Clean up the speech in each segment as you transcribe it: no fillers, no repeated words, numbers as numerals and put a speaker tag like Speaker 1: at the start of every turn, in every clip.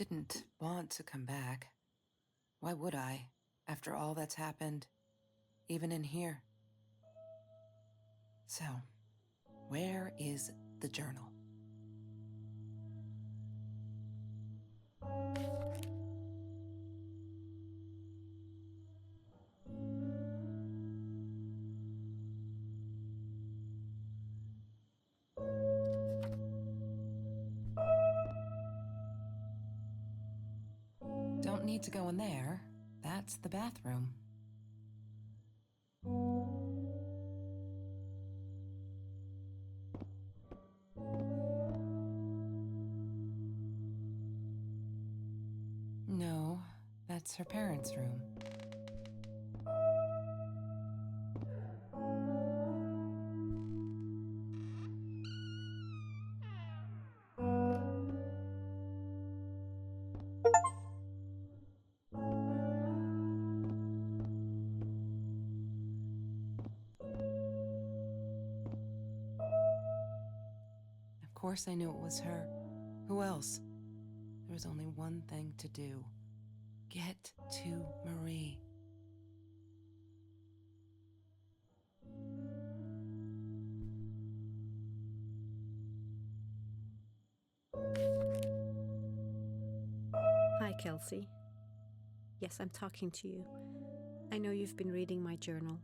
Speaker 1: didn't want to come back. Why would I, after all that's happened, even in here? So, where is the journal? Don't need to go in there. That's the bathroom. No, that's her parents' room. Of course I knew it was her. Who else? There was only one thing to do. Get to Marie.
Speaker 2: Hi, Kelsey. Yes, I'm talking to you. I know you've been reading my journal.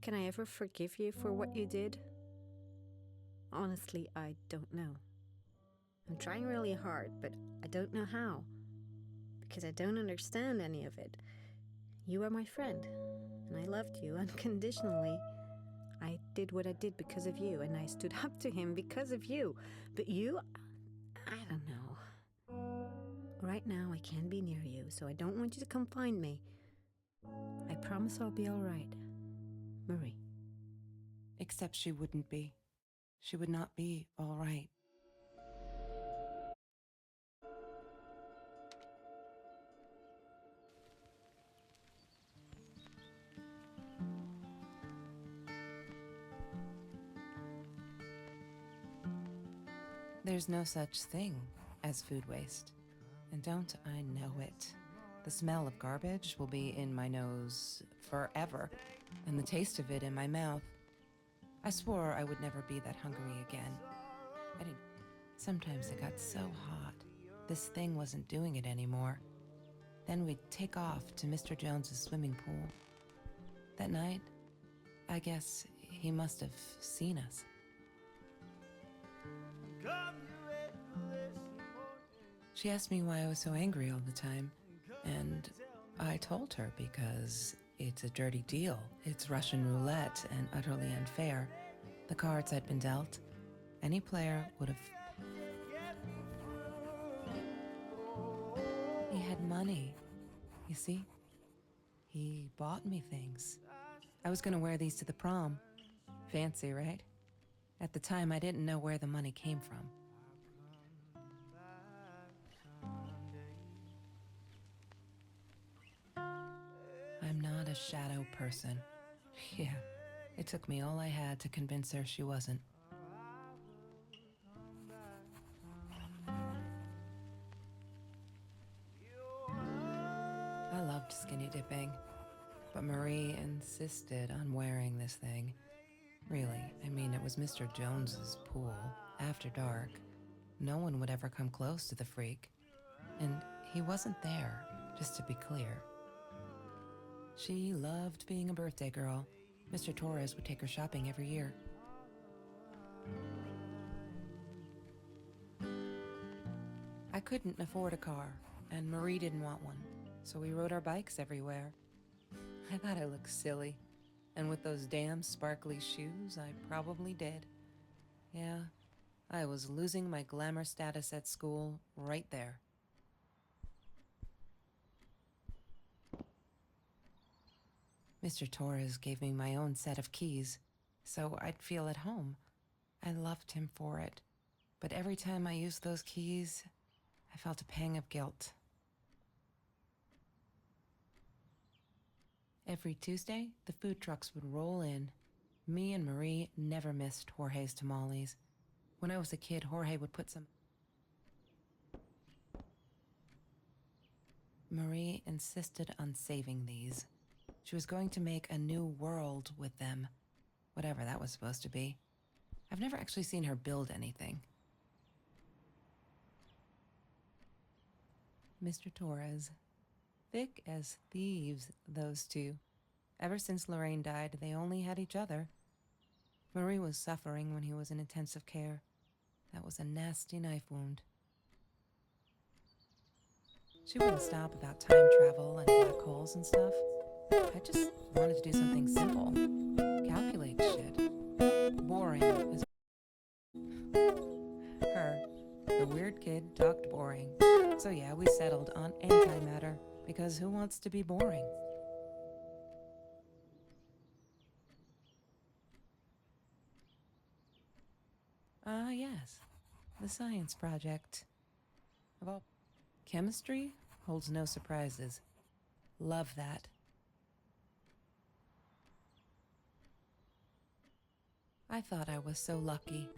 Speaker 2: Can I ever forgive you for what you did? Honestly, I don't know. I'm trying really hard, but I don't know how. Because I don't understand any of it. You are my friend, and I loved you unconditionally. I did what I did because of you, and I stood up to him because of you. But you, I don't know. Right now, I can't be near you, so I don't want you to come find me. I promise I'll be all right. Marie.
Speaker 1: Except she wouldn't be. She would not be all right. There's no such thing as food waste. And don't I know it? The smell of garbage will be in my nose forever, and the taste of it in my mouth. I swore I would never be that hungry again. I didn't. Sometimes it got so hot. This thing wasn't doing it anymore. Then we'd take off to Mr. Jones's swimming pool. That night, I guess he must have seen us. She asked me why I was so angry all the time, and I told her because it's a dirty deal. It's Russian roulette and utterly unfair. The cards had been dealt. Any player would have... He had money, you see? He bought me things. I was gonna wear these to the prom. Fancy, right? At the time, I didn't know where the money came from. I'm not a shadow person. Yeah, it took me all I had to convince her she wasn't. I loved skinny dipping, but Marie insisted on wearing this thing. Really, I mean, it was Mr. Jones's pool, after dark. No one would ever come close to the freak. And he wasn't there, just to be clear. She loved being a birthday girl. Mr. Torres would take her shopping every year. I couldn't afford a car, and Marie didn't want one, so we rode our bikes everywhere. I thought I looked silly, and with those damn sparkly shoes, I probably did. Yeah, I was losing my glamour status at school right there. Mr. Torres gave me my own set of keys, so I'd feel at home. I loved him for it, but every time I used those keys, I felt a pang of guilt. Every Tuesday, the food trucks would roll in. Me and Marie never missed Jorge's tamales. When I was a kid, Jorge would put some... Marie insisted on saving these. She was going to make a new world with them, whatever that was supposed to be. I've never actually seen her build anything. Mr. Torres. Thick as thieves, those two. Ever since Lorraine died, they only had each other. Marie was suffering when he was in intensive care. That was a nasty knife wound. She wouldn't stop about time travel and black holes and stuff. I just wanted to do something simple. Calculate shit. Boring is her. The weird kid talked boring. So yeah, we settled on antimatter, because who wants to be boring? Ah, yes. The science project. Of all chemistry holds no surprises. Love that. I thought I was so lucky.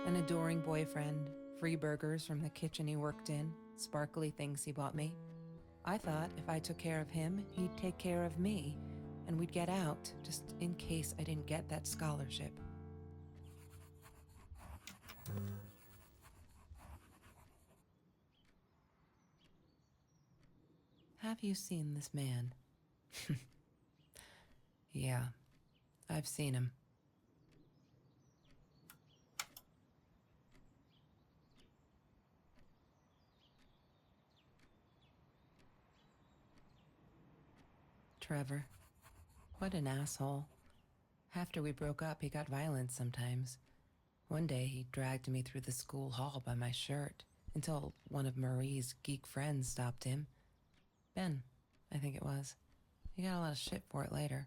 Speaker 1: An adoring boyfriend, free burgers from the kitchen he worked in, sparkly things he bought me. I thought if I took care of him, he'd take care of me, and we'd get out, just in case I didn't get that scholarship. Have you seen this man? Yeah, I've seen him. Trevor. What an asshole. After we broke up, he got violent sometimes. One day, he dragged me through the school hall by my shirt until one of Marie's geek friends stopped him. Ben, I think it was. He got a lot of shit for it later.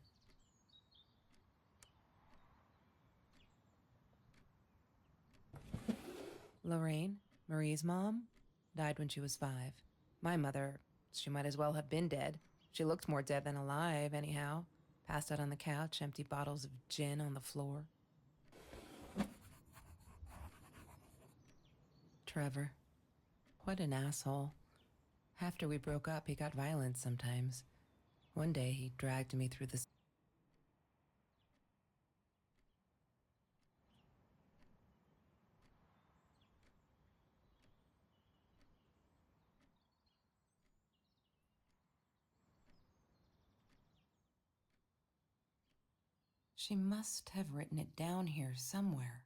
Speaker 1: Lorraine, Marie's mom, died when she was 5. My mother, she might as well have been dead. She looked more dead than alive, anyhow. Passed out on the couch, empty bottles of gin on the floor. Trevor. What an asshole. After we broke up, he got violent sometimes. One day, he dragged me through the... She must have written it down here somewhere.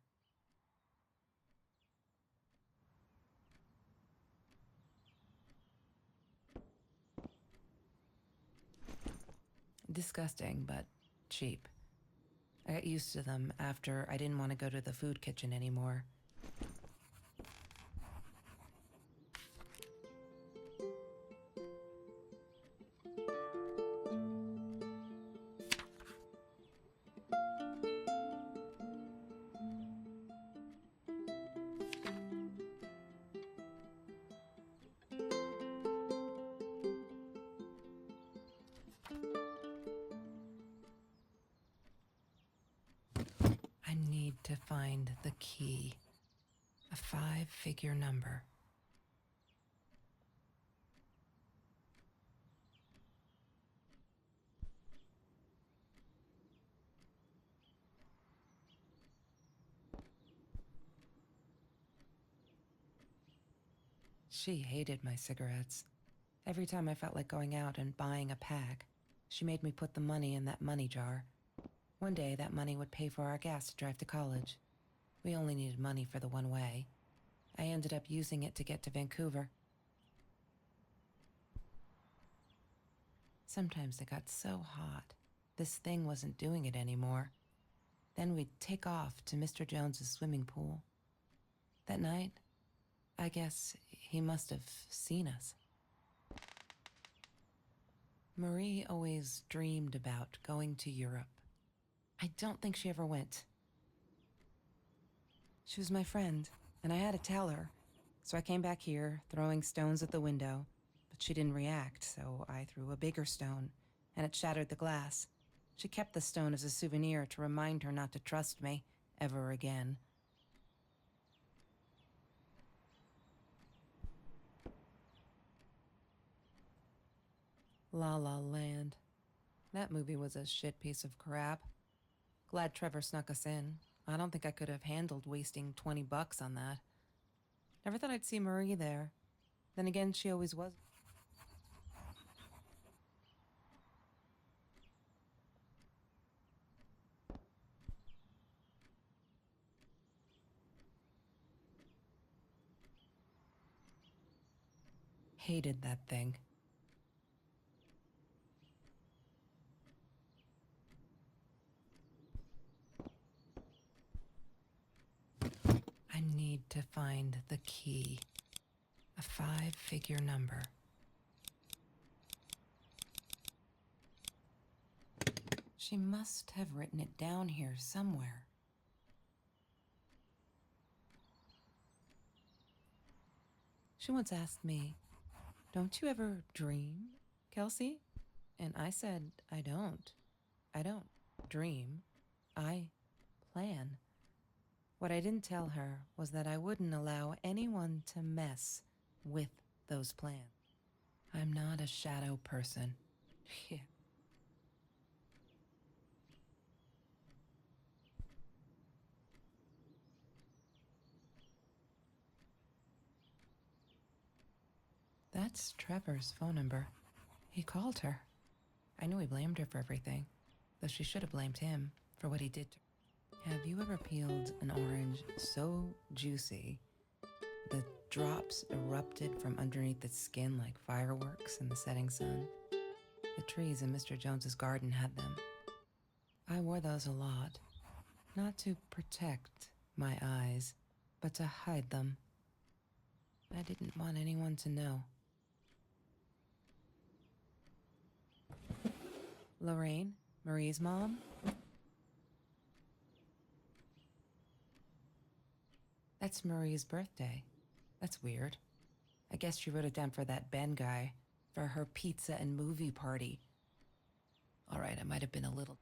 Speaker 1: Disgusting, but cheap. I got used to them after I didn't want to go to the food kitchen anymore. I need to find the key. A 5-figure number. She hated my cigarettes. Every time I felt like going out and buying a pack, she made me put the money in that money jar. One day, that money would pay for our gas to drive to college. We only needed money for the one way. I ended up using it to get to Vancouver. Sometimes it got so hot, this thing wasn't doing it anymore. Then we'd take off to Mr. Jones's swimming pool. That night, I guess he must have seen us. Marie always dreamed about going to Europe. I don't think she ever went. She was my friend, and I had to tell her. So I came back here, throwing stones at the window, but she didn't react, so I threw a bigger stone, and it shattered the glass. She kept the stone as a souvenir to remind her not to trust me ever again. La La Land. That movie was a shit piece of crap. Glad Trevor snuck us in. I don't think I could have handled wasting $20 on that. Never thought I'd see Marie there. Then again, she always was. Hated that thing. I need to find the key. A 5-figure number. She must have written it down here somewhere. She once asked me, "Don't you ever dream, Kelsey?" And I said, I don't. I don't dream. I plan. What I didn't tell her was that I wouldn't allow anyone to mess with those plans. I'm not a shadow person. Yeah. That's Trevor's phone number. He called her. I knew he blamed her for everything, though she should have blamed him for what he did to her. Have you ever peeled an orange so juicy the drops erupted from underneath its skin like fireworks in the setting sun? The trees in Mr. Jones's garden had them. I wore those a lot, not to protect my eyes, but to hide them. I didn't want anyone to know. Lorraine, Marie's mom? That's Marie's birthday. That's weird. I guess she wrote it down for that Ben guy, for her pizza and movie party. All right, I might have been a little.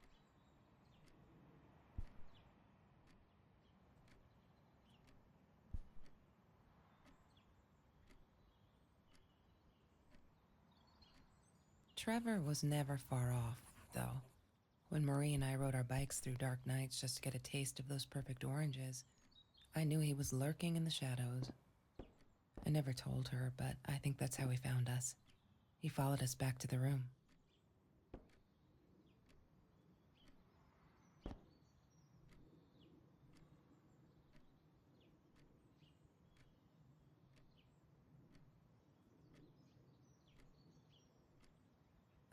Speaker 1: Trevor was never far off, though. When Marie and I rode our bikes through dark nights just to get a taste of those perfect oranges, I knew he was lurking in the shadows. I never told her, but I think that's how he found us. He followed us back to the room.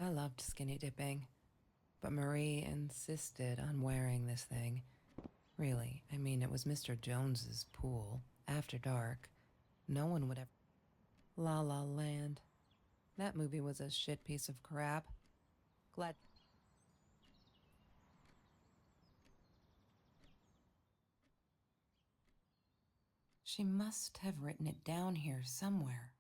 Speaker 1: I loved skinny dipping, but Marie insisted on wearing this thing. Really, I mean, it was Mr. Jones's pool, after dark. No one would ever. La La Land. That movie was a shit piece of crap. Glad. She must have written it down here somewhere.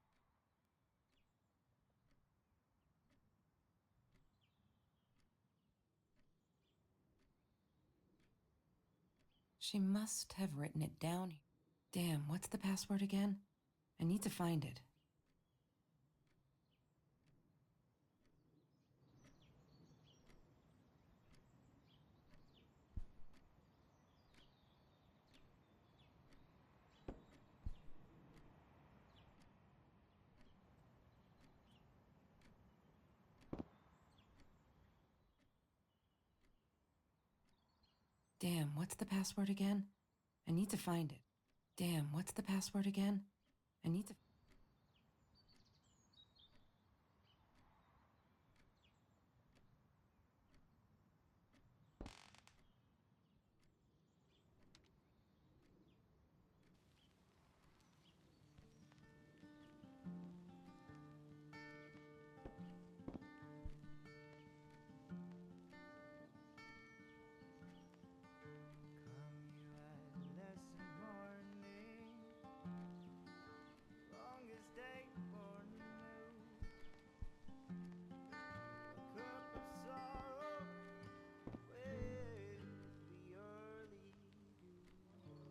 Speaker 1: She must have written it down. Damn, what's the password again? I need to find it. Damn, what's the password again? I need to find it. Damn, what's the password again? I need to.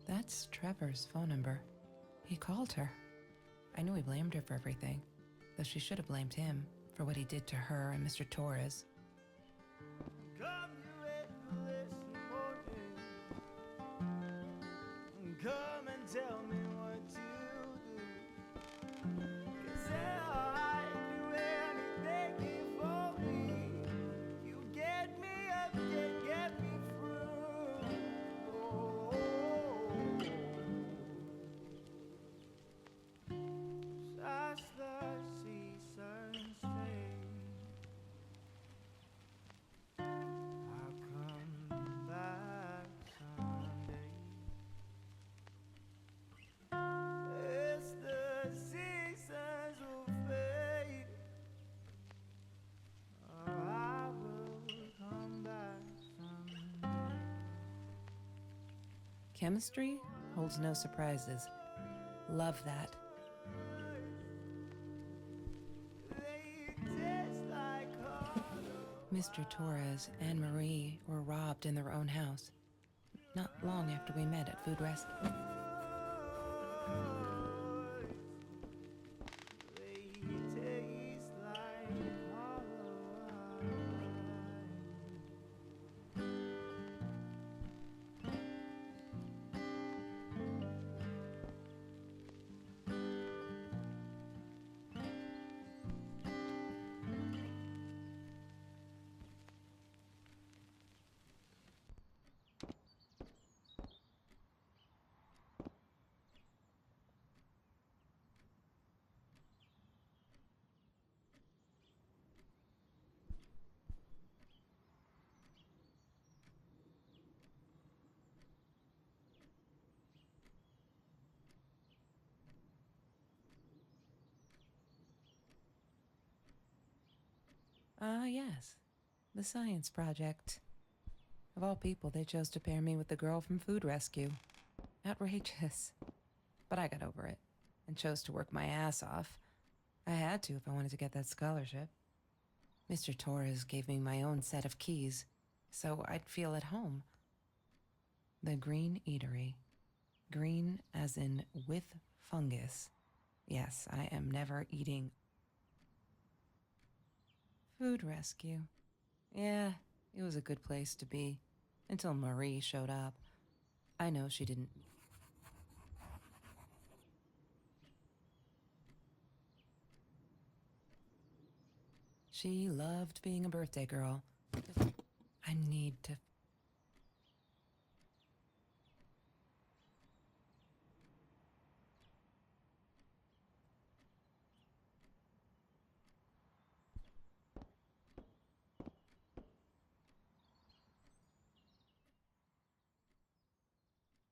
Speaker 1: That's Trevor's phone number. He called her. I knew he blamed her for everything, though she should have blamed him for what he did to her and Mr. Torres.
Speaker 3: Come here this morning. Come and tell me what to do. 'Cause I'd do anything for me. You get me up, get me through. Oh, as the seasons fade, I'll come back someday. As the seasons will fade, I will come back someday.
Speaker 1: Chemistry holds no surprises. Love that.
Speaker 3: They taste like hollow.
Speaker 1: Mr. Torres and Marie were robbed in their own house, not long after we met at Food Rescue.
Speaker 3: They taste like hollow eyes.
Speaker 1: Ah, yes. The science project. Of all people, they chose to pair me with the girl from Food Rescue. Outrageous. But I got over it and chose to work my ass off. I had to if I wanted to get that scholarship. Mr. Torres gave me my own set of keys, so I'd feel at home. The Green Eatery. Green as in with fungus. Yes, I am never eating. Food Rescue. Yeah, it was a good place to be. Until Marie showed up. I know she didn't. She loved being a birthday girl. I need to.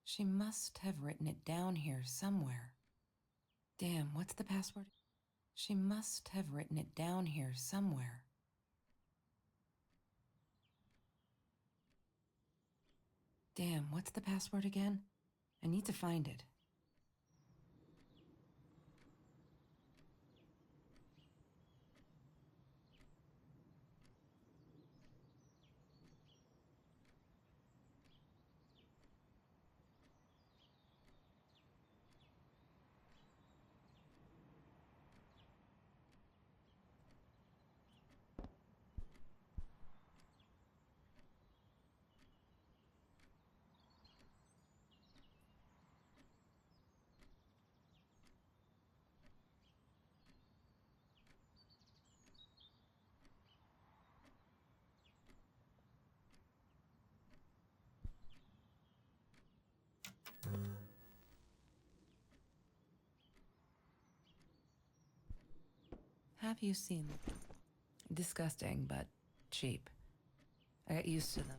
Speaker 1: She must have written it down here somewhere. Damn, what's the password? She must have written it down here somewhere. Damn, what's the password again? I need to find it. Have you seen them? Disgusting, but cheap. I got used to them.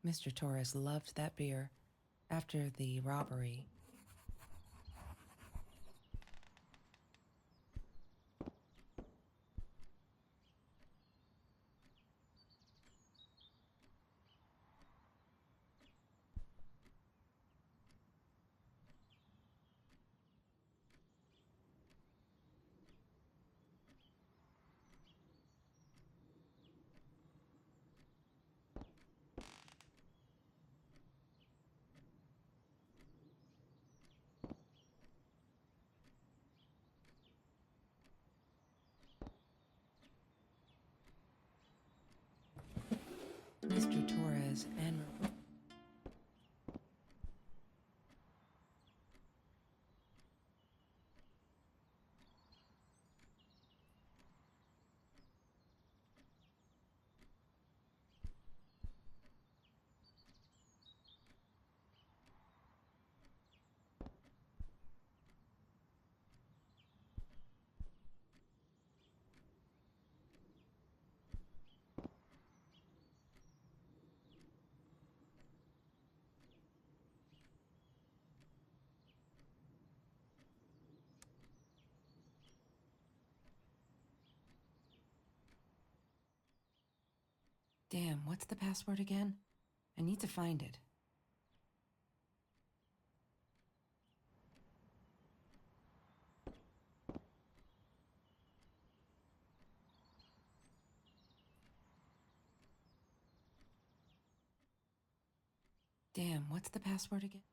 Speaker 1: Mr. Torres loved that beer. After the robbery, Mr. Torres and Damn, what's the password again? I need to find it. Damn, what's the password again?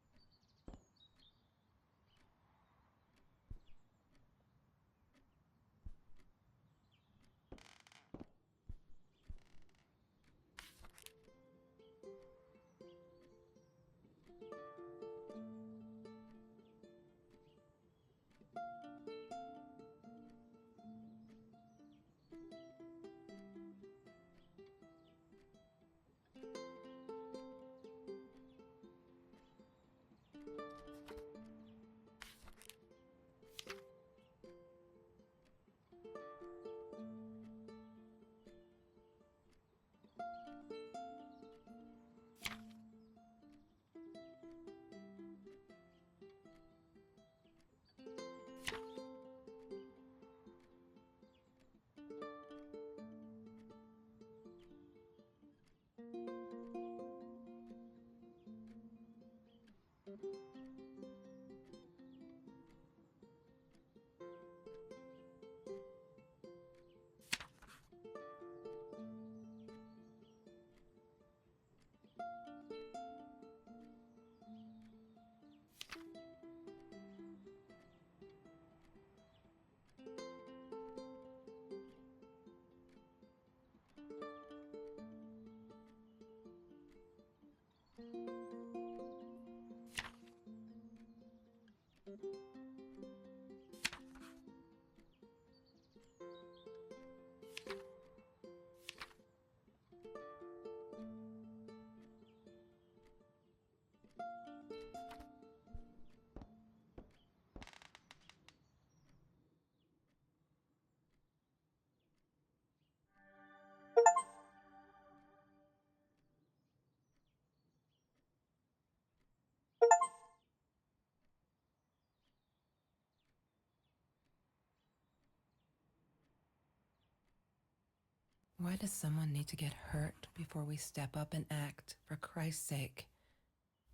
Speaker 1: Why does someone need to get hurt before we step up and act, for Christ's sake?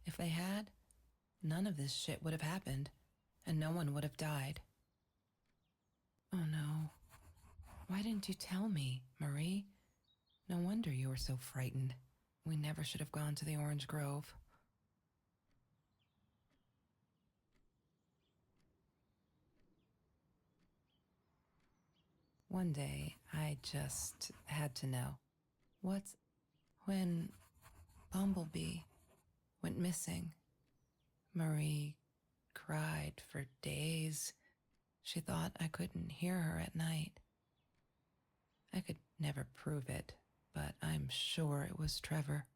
Speaker 1: If they had, none of this shit would have happened, and no one would have died. Oh no. Why didn't you tell me, Marie? No wonder you were so frightened. We never should have gone to the Orange Grove. One day, I just had to know. What's when Bumblebee went missing? Marie cried for days. She thought I couldn't hear her at night. I could never prove it, but I'm sure it was Trevor.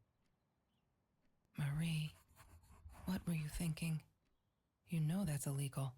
Speaker 1: Marie, what were you thinking? You know that's illegal.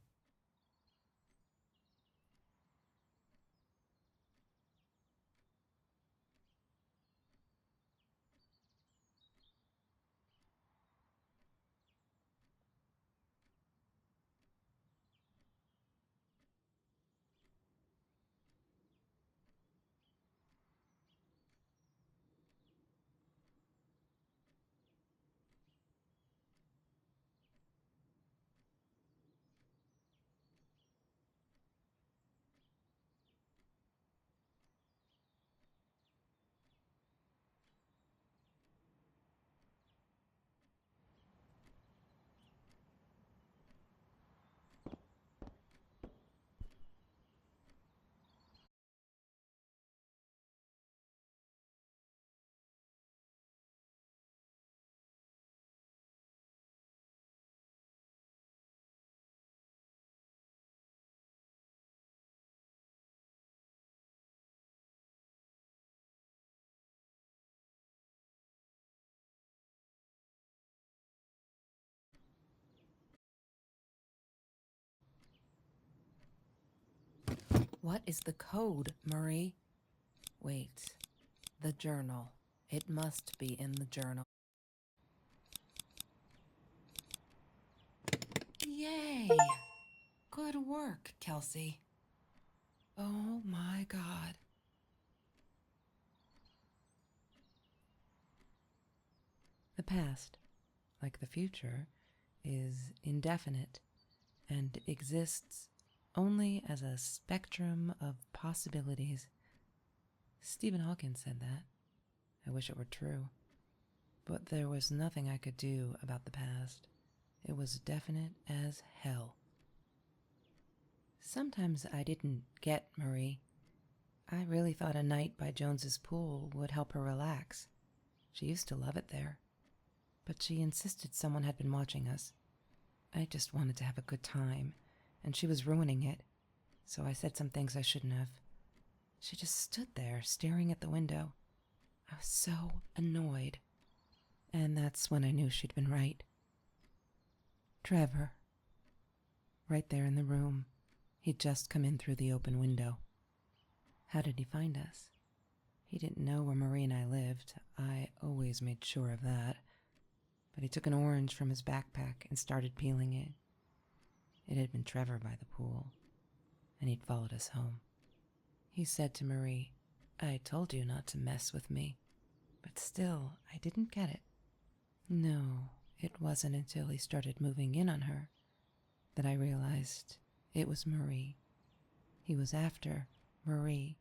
Speaker 1: What is the code, Marie? Wait. The journal. It must be in the journal. Yay! Good work, Kelsey. Oh my God. The past, like the future, is indefinite and exists only as a spectrum of possibilities. Stephen Hawking said that. I wish it were true. But there was nothing I could do about the past. It was definite as hell. Sometimes I didn't get Marie. I really thought a night by Jones's pool would help her relax. She used to love it there. But she insisted someone had been watching us. I just wanted to have a good time, and she was ruining it, so I said some things I shouldn't have. She just stood there, staring at the window. I was so annoyed. And that's when I knew she'd been right. Trevor. Right there in the room. He'd just come in through the open window. How did he find us? He didn't know where Marie and I lived. I always made sure of that. But he took an orange from his backpack and started peeling it. It had been Trevor by the pool, and he'd followed us home. He said to Marie, "I told you not to mess with me." But still, I didn't get it. No, it wasn't until he started moving in on her that I realized it was Marie. He was after Marie.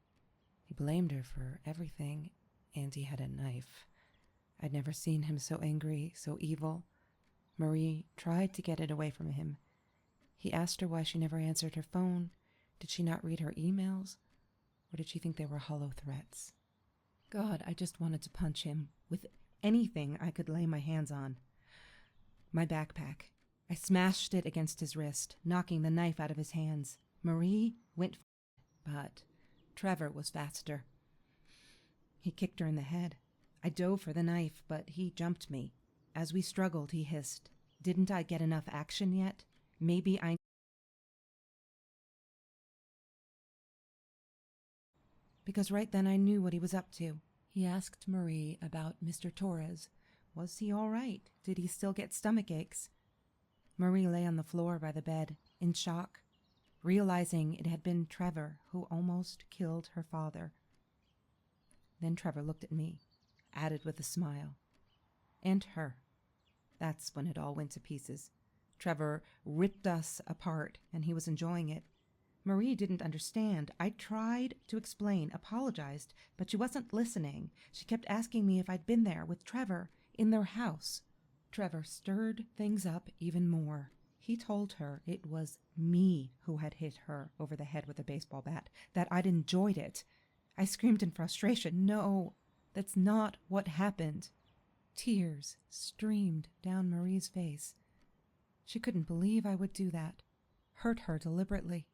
Speaker 1: He blamed her for everything, and he had a knife. I'd never seen him so angry, so evil. Marie tried to get it away from him. He asked her why she never answered her phone. Did she not read her emails? Or did she think they were hollow threats? God, I just wanted to punch him with anything I could lay my hands on. My backpack. I smashed it against his wrist, knocking the knife out of his hands. Marie went for it, but Trevor was faster. He kicked her in the head. I dove for the knife, but he jumped me. As we struggled, he hissed, "Didn't I get enough action yet? Maybe I..." Because right then I knew what he was up to. He asked Marie about Mr. Torres. Was he all right? Did he still get stomach aches? Marie lay on the floor by the bed, in shock, realizing it had been Trevor who almost killed her father. Then Trevor looked at me, added with a smile. And her. That's when it all went to pieces. Trevor ripped us apart, and he was enjoying it. Marie didn't understand. I tried to explain, apologized, but she wasn't listening. She kept asking me if I'd been there with Trevor in their house. Trevor stirred things up even more. He told her it was me who had hit her over the head with a baseball bat, that I'd enjoyed it. I screamed in frustration. No, that's not what happened. Tears streamed down Marie's face. She couldn't believe I would do that. Hurt her deliberately.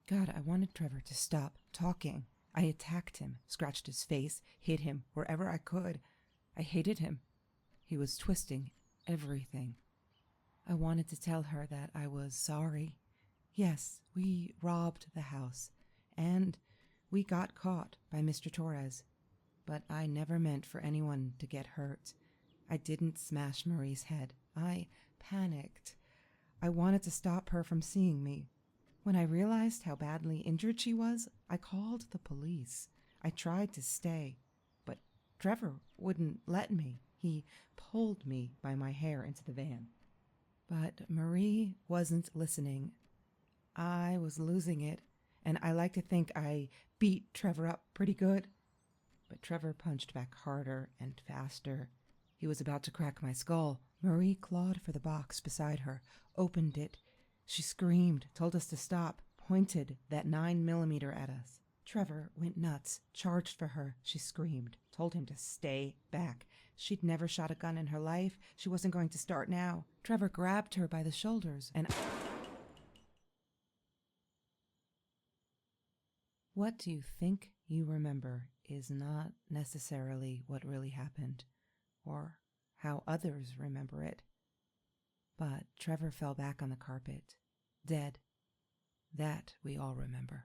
Speaker 1: God, I wanted Trevor to stop talking. I attacked him, scratched his face, hit him wherever I could. I hated him. He was twisting everything. I wanted to tell her that I was sorry. Yes, we robbed the house, and we got caught by Mr. Torres. But I never meant for anyone to get hurt. I didn't smash Marie's head. I panicked. I wanted to stop her from seeing me. When I realized how badly injured she was, I called the police. I tried to stay, but Trevor wouldn't let me. He pulled me by my hair into the van. But Marie wasn't listening. I was losing it, and I like to think I beat Trevor up pretty good. But Trevor punched back harder and faster. He was about to crack my skull. Marie clawed for the box beside her, opened it. She screamed, told us to stop, pointed that 9mm at us. Trevor went nuts, charged for her. She screamed, told him to stay back. She'd never shot a gun in her life. She wasn't going to start now. Trevor grabbed her by the shoulders and... What you think you remember is not necessarily what really happened, or how others remember it. But Trevor fell back on the carpet, dead. That we all remember.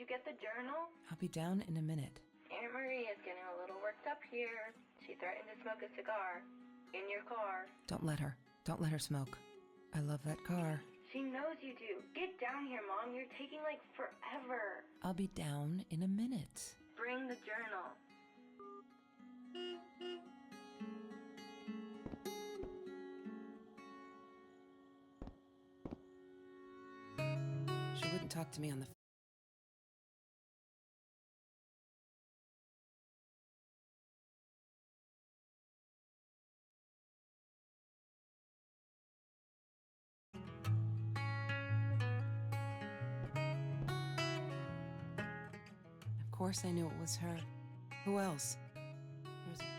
Speaker 4: you get the journal?
Speaker 1: I'll be down in a minute.
Speaker 4: Aunt Marie is getting a little worked up here. She threatened to smoke a cigar. In your car.
Speaker 1: Don't let her. Don't let her smoke. I love that car.
Speaker 4: She knows you do. Get down here, Mom. You're taking like forever.
Speaker 1: I'll be down in a minute.
Speaker 4: Bring the journal.
Speaker 1: She wouldn't talk to me on the Of course I knew it was her. Who else? There's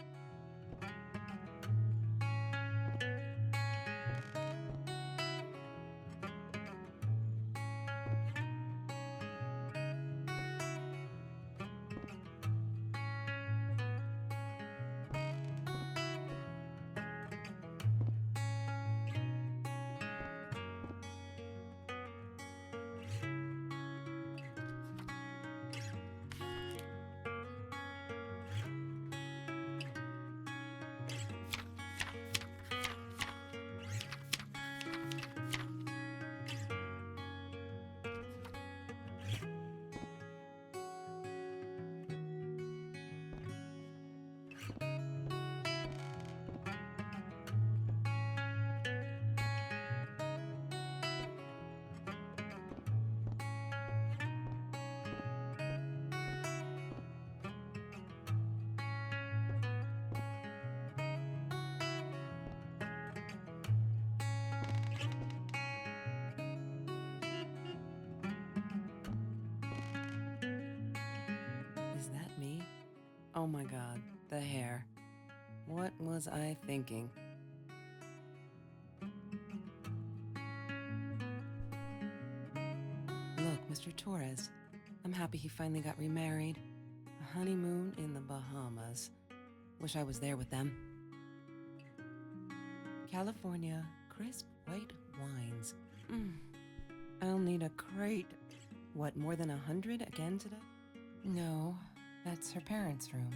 Speaker 1: Is that me? Oh my god, the hair. What was I thinking? Look, Mr. Torres, I'm happy he finally got remarried. A honeymoon in the Bahamas. Wish I was there with them. California, crisp white wines. I'll need a crate. What, more than 100 again today? No, that's her parents' room.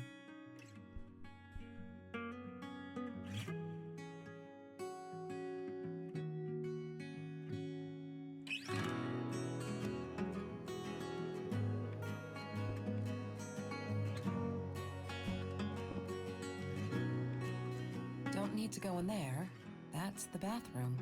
Speaker 1: Don't need to go in there. That's the bathroom.